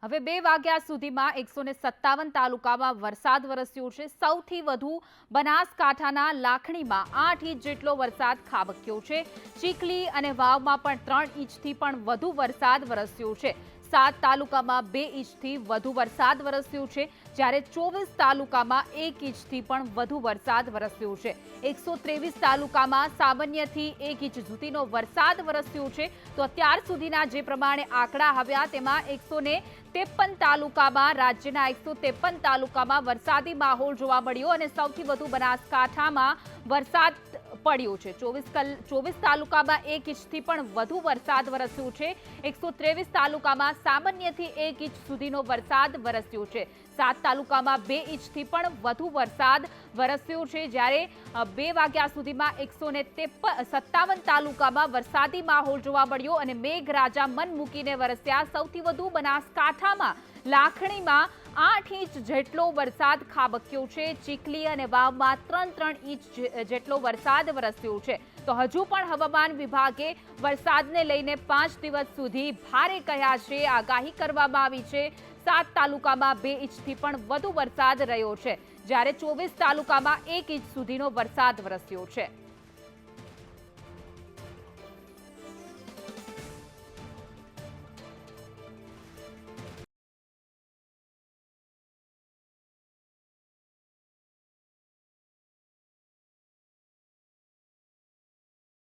હવે 2 વાગ્યા સુધીમાં 157 તાલુકામાં વરસાદ વરસ્યો છે। સૌથી વધુ બનાસકાંઠાના લાખણીમાં 8 ઇંચ જેટલો વરસાદ ખાબક્યો છે। ચીખલી અને વાવમાં પણ 3 ઇંચથી પણ વધુ વરસાદ વરસ્યો છે। 7 તાલુકામાં 2 ઇંચથી વધુ વરસાદ વરસ્યો છે, જ્યારે 24 તાલુકામાં 1 ઇંચથી પણ વધુ વરસાદ વરસ્યો છે। 123 તાલુકામાં સામાન્યથી 1 ઇંચ સુધીનો વરસાદ વરસ્યો છે। તો અત્યાર સુધીના જે પ્રમાણે આંકડા આવ્યા તેમાં 153 તાલુકામાં રાજ્યના 153 તાલુકામાં વરસાદી માહોલ જોવા મળ્યો અને સૌથી વધુ બનાસકાંઠામાં વરસાદ પડ્યો છે। 24 તાલુકામાં 1 ઇંચથી પણ વધુ વરસાદ વરસ્યો છે। 123 તાલુકામાં સામાન્યથી 1 ઇંચ સુધીનો વરસાદ વરસ્યો છે। 7 તાલુકામાં 2 ઇંચથી પણ વધુ વરસાદ વરસ્યો છે, જ્યારે 2 વાગ્યા સુધીમાં 157 તાલુકામાં વરસાદી માહોલ જોવા મળ્યો અને મેઘરાજા મન મૂકીને વરસ્યા। સૌથી વધુ બનાસકાંઠામાં લાખણીમાં 8 ઇંચ જેટલો વરસાદ ખાબક્યો છે। ચીખલી અને વાવમાં 3 ઇંચ જેટલો વરસાદ વરસ્યો છે। તો હજુ પણ હવામાન વિભાગે વરસાદને લઈને 5 દિવસ સુધી ભારે કહ્યા છે, આગાહી કરવામાં આવી છે। 7 તાલુકામાં 2 ઇંચથી પણ વધુ વરસાદ રહ્યો છે, જ્યારે 24 તાલુકામાં 1 ઇંચ સુધીનો વરસાદ વરસ્યો છે।